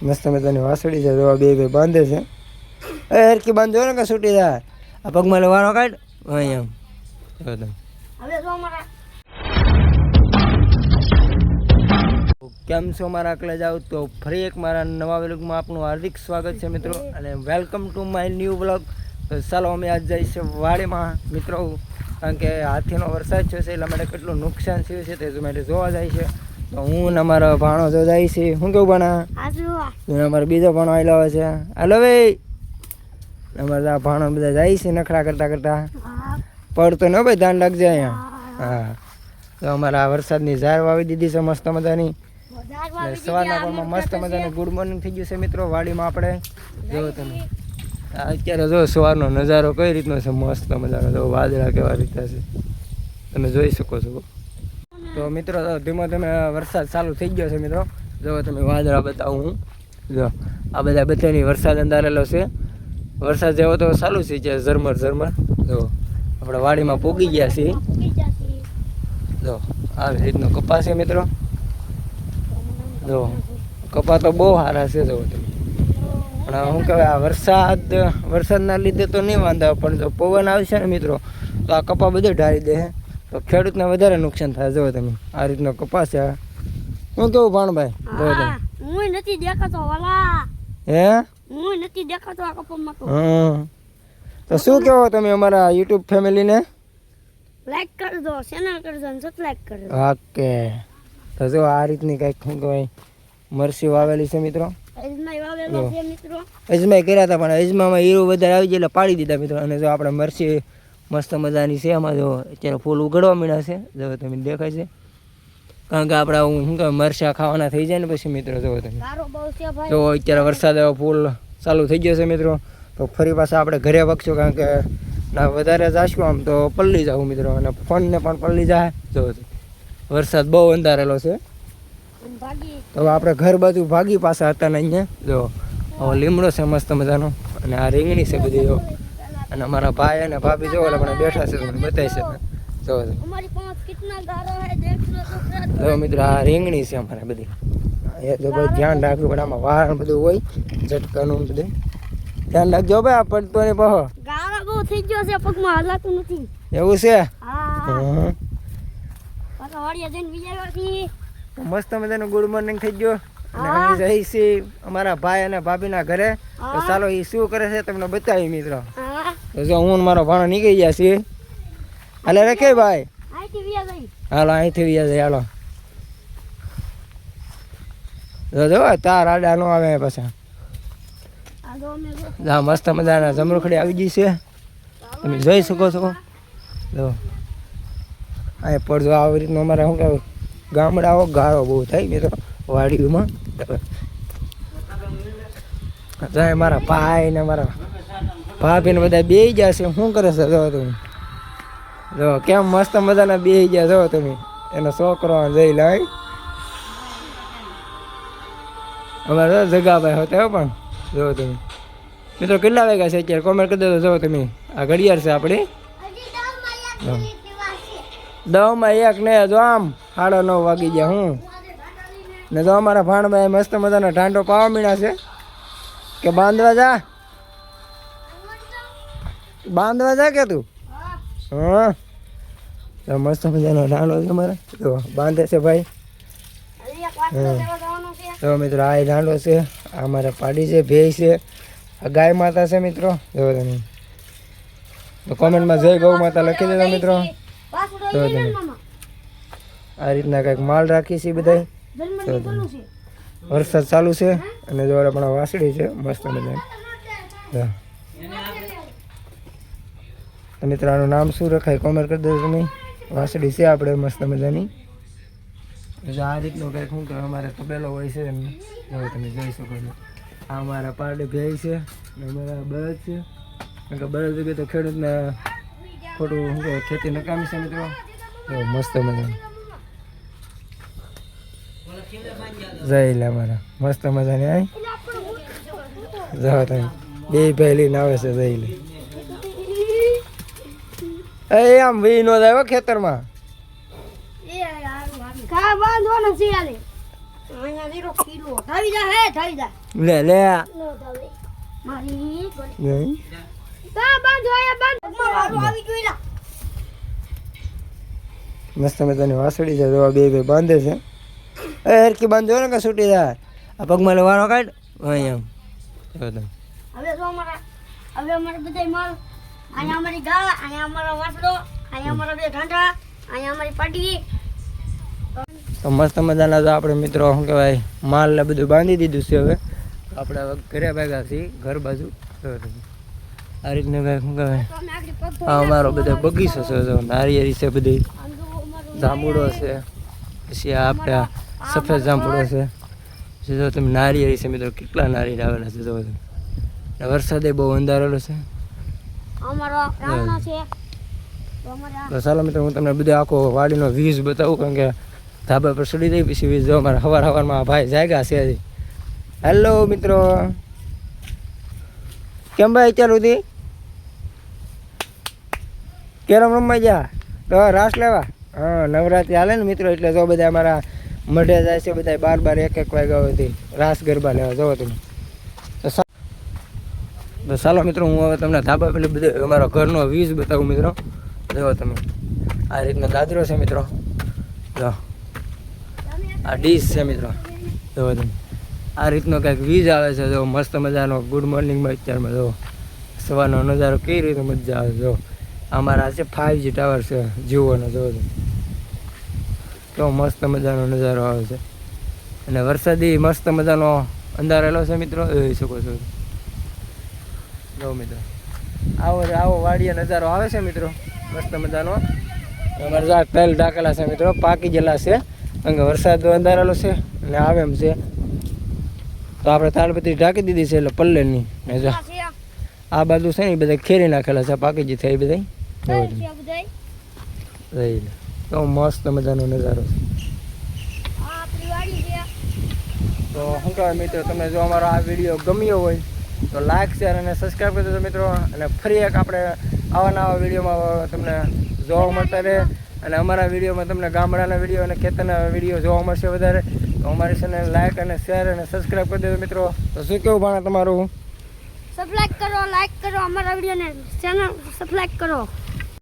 મસ્ત મજાની વાસળી છે. જો બે બે બાંધે છે. એ હરકી બાંધો ને કે છૂટી જાય. આ પગમાં લેવાનો કાઢ એમ. કેમ છો મારા અકલે જાવ તો ફરી એક મારા નવા વ્લોગમાં આપનું હાર્દિક સ્વાગત છે મિત્રો, અને welcome to my new vlog. તો ચાલો અમે આજ જઈશું વાડીમાં મિત્રો, કારણ કે હાથીનો વરસાદ થયો છે એટલા માટે કેટલું નુકસાન થયું છે તે માટે જોવા જાય છે. તો હું ને અમારો ભાણો જો જાય છે. શું કેવું ભાણા? અમારો બીજો ભાણો આવેલો છે. હાલો ભાઈ, અમારા ભાણો બધા જાય છે નખરા કરતા કરતા. પડતો ન ભાઈ, ધ્યાન રાખજે અહીંયા. હા, તો અમારા વરસાદની ઝાર વાવી દીધી છે મસ્ત મજાની. સવારના પોરમાં મસ્ત મજાનું ગુડ મોર્નિંગ થઈ ગયું છે મિત્રો વાડીમાં. આપણે જો તમે અત્યારે જો સવારનો નજારો કઈ રીતનો છે, મસ્ત મજાનો. જો વાદળા કેવા રીતના છે તમે જોઈ શકો છો. તો મિત્રો ધીમે ધીમે વરસાદ ચાલુ થઈ ગયો છે મિત્રો. જો તમે વાદળા બતાવું હું. જો આ બધા બધાની વરસાદ અંધારેલો છે. વરસાદ જેવો તો ચાલુ છે જે ઝરમર ઝરમર. જો આપણે વાડીમાં પોગી ગયા છીએ. જો આવી રીતનો કપા છે મિત્રો. જો કપા તો બહુ સારા છે. જો તમે પણ શું કહેવાય, આ વરસાદના લીધે તો નહીં વાંધા, પણ જો પવન આવશે ને મિત્રો તો આ કપા બધું ઢાળી દે, તો ખેડૂતને વધારે નુકસાન થાય. જો તમે આ રીતનો કપાસ છે. શું કેવું ભાણભાઈ? જો તમે હું નથી દેખાતો વાલા. હે હું નથી દેખાતો આ કપામાં તો. તો શું કહેવો તમે અમારા યુટ્યુબ ફેમિલીને? લાઈક કરજો, ચેનલ કરજો અને સબસ્ક્રાઇબ કરજો. ઓકે. તો જો આ રીતની કંઈક શું કહેવાય મરસી વાવેલી છે મિત્રો. અજમાઈ કર્યા હતા પણ અજમામાં હીરો વધારે આવી જાય એટલે પાડી દીધા મિત્રો. અને જો આપણે મરસી મસ્ત મજાની છે. આમાં જો અત્યારે ફૂલ ઉગડવા મળ્યા છે. જો તમે દેખાય છે, કારણ કે આપણે શું કહે મરસા ખાવાના થઈ જાય ને પછી મિત્રો. જો તમે જો અત્યારે વરસાદ ફૂલ ચાલુ થઈ ગયો છે મિત્રો. તો ફરી પાછા આપણે ઘરે વગશું, કારણ કે ના વધારે જાશું આમ તો પલળી જાઉં મિત્રો, અને ફોનને પણ પલળી જાય. જો વરસાદ બહુ અંધારેલો છે. તો આપણે ઘર બાજુ ભાગી પાછા હતા ને અહીંયા. જો લીમડો છે મસ્ત મજાનો, અને આ રીંગણી છે બધી. જો અને અમારા ભાઈ અને ભાભી જો આપણે બેઠા છે, તમને બતાવી છે. જો મિત્રો આ રીંગણી છે અમારે બધી. એ તો બધું ધ્યાન રાખવું પડે, આમાં વાળ બધું હોય ઝટકાનું બધું ધ્યાન રાખજો ભાઈ. આ પડતો ને પાહો ગાળા બહુ થઈ ગયો છે, પગમાં હલાતું નથી. એવું છે? હા. પાછા વાડિયા જઈને વિચારવાથી મસ્ત મજાનું ગુડ મોર્નિંગ થઈ ગયો. અને અમે જઈ છીએ અમારા ભાઈ અને ભાભીના ઘરે. તો ચાલો એ શું કરે છે તમને બતાવી મિત્રો. તો જો હું મારો ભાણો નીકળી ગયા છીએ. હાલે રખે ભાઈ, હાલો અહીંથી વ્યા જાય. હાલો જો તાર આડા નો આવે પાછા. હા મસ્ત મજાના જમરૂખડી આવી ગઈ છે, તમે જોઈ શકો છો. જો અહીં પડજો આવી રીતનું અમારે શું કહેવાય ગામડાઓ ગાળો બહુ થાય મિત્રો વાડીઓમાં. જાય મારા ભાઈ ને મારા ભાભી ને બધા બેસી ગયા છે. શું કરે છે જો તમે? જો કેમ મસ્ત મજાના બેસી ગયા. જો તમે એનો છોકરો જઈ લાય અમારે જગાભાઈ હોતા પણ. જો તમે મિત્રો કેટલા વાગ્યા છે અત્યારે કોમેન્ટ કરી દેજો. જો તમે આ ઘડિયાળ છે આપણી 10:01 ને જો આમ 9:30 વાગી ગયા. હું ને જો અમારા ભાણભાઈ મસ્ત મજાનો ઢાંડો પાવા મીણા છે કે બાંધવા જા કે તું? હા તો મસ્ત મજાનો ઢાંડો છે અમારે. જો બાંધે છે ભાઈ. તો મિત્રો આ ઢાંડો છે, આ અમારે પાડી છે, ભેંસ છે, આ ગાય માતા છે મિત્રો. જો તમે તો કોમેન્ટમાં જય ગૌ માતા લખી દેજો મિત્રો. તો તમે આ રીતના કંઈક માલ રાખી છે બધા. વરસાદ ચાલુ છે અને જો પણ વાસળી છે મસ્ત મજાની. મિત્રો આનું નામ શું રખાય કોમેન્ટ કરી દેજો તમે. વાસળી છે આપણે મસ્ત મજાની. આ રીતનું કંઈક શું કહેવાય અમારે તબેલો હોય છે. જો તમે જોઈ શકો છો. આ અમારા પારડી ભેંસ છે અને અમારા બળદ છે, કારણ કે બળદ જગ્યાએ તો ખેડૂતને ખોટું શું કહેવાય ખેતી નકામી છે મિત્રો. જો મસ્ત મજાની જઈ મારા મસ્ત મજાની આવી. જાઓ તમે બે ભાઈ લઈને આવે છે જઈ લે. એ આમ વી નો જાય ખેતરમાં. બાંધવાનો છે આને અહીંયા નીરો કિલો ધાવી જા હે ધાવી જા લે લે નો ધાવે મારી ગોળી નહીં તા બાંધો આયા બાંધ મારું આવી ગયું લા મસ્ત મજાની વાસળી છે જો બે બાંધે છે એ હરકી બાંધો ને કે છૂટી જાય આ પગમાં લેવાનો કાઢ અહીંયા જો તમે હવે અમારા બધા માલ અહીંયા અમારી ગા અહીંયા અમારો વાસડો અહીંયા અમારા બે ઢાંઢા અહીંયા અમારી પાટી તો મસ્ત મજાના તો આપણે મિત્રો શું કહેવાય માલ ને બધું બાંધી દીધું છે હવે આપણે હવે ઘરે ભેગા છીએ ઘર બાજુ આ રીતનું કાંઈ શું કહેવાય તો અમે આગળ પગ આ અમારો બધો બગીચો છે જો નારિયેળી છે બધી જાંબુડો છે પછી આ આપણે આ સફેદ જાંબુડો છે પછી જો તમે નારિયેળી છે મિત્રો કેટલા નારિયેળ આવેલા છે જો તમે ને વરસાદે બહુ અંધારેલો છે અમારો રાવણો છે તો અમારા તો ચાલો મિત્રો હું તમને બધો આખો વાડીનો વ્યૂઝ બતાવું કારણ કે ધાબા પર ચડી જઈ પછી વ્યૂઝ જો અમારા સવારમાં ભાઈ જાગ્યા છે હજી હેલો મિત્રો કેમ ભાઈ અત્યાર સુધી કેરમ રમવા જા તો રાસ લેવા હા નવરાત્રી હાલે ને મિત્રો એટલે જો બધા અમારા મઢે જાય છે બધા 12 1 વાગ્યા સુધી રાસ ગરબા લેવા જવો તમે તો ચાલો મિત્રો હું હવે તમને ધાબા પેલી બધું અમારા ઘરનો વ્યૂઝ બતાવું મિત્રો જો તમે આ રીતનો દાદરો છે મિત્રો જો આ ડીશ છે મિત્રો જો તમે આ રીતનો કંઈક વ્યૂઝ આવે છે જો મસ્ત મજાનો ગુડ મોર્નિંગમાં અત્યારમાં જો સવારનો નજારો કઈ રીતે મજા આવે જો અમારા છે 5G ટાવર છે જીઓનો જો કેવો મસ્ત મજાનો નજારો આવે છે અને વરસાદી મસ્ત મજાનો અંધારેલો છે મિત્રો જોઈ શકો છો જો મિત્રો આવો વાડીએ નજારો આવે છે મિત્રો મસ્ત મજાનો અમારે જો તેલ ઢાકેલા છે મિત્રો પાકી ગયેલા છે કારણ કે વરસાદ અંધારેલો છે અને આવે એમ છે તો આપણે તાલપત્રી ઢાંકી દીધી છે એટલે પલ્લે નહીં ને જો આ બાજુ છે ને એ બધા ખેરી નાખેલા છે પાકી જે થઈ બધા તો મસ્ત મજાનો નજારો છે તો શું કહેવાય મિત્રો તમને જો અમારો આ વિડીયો ગમ્યો હોય તો લાઈક શેર અને સબસ્ક્રાઈબ કરી દેજો મિત્રો અને ફરી એક આપણે આવા નવા વિડીયોમાં તમને જોવા મળતા રહે અને અમારા વિડીયોમાં તમને ગામડાના વિડીયો અને ખેતરના વિડીયો જોવા મળશે વધારે તો અમારી ચેનલ લાઈક અને શેર અને સબસ્ક્રાઈબ કરી દેજો મિત્રો તો શું કેવું ભાણા તમારું સબસ્ક્રાઇબ કરો લાઈક કરો અમારા વિડીયોને ચેનલ સબસ્ક્રાઇબ કરો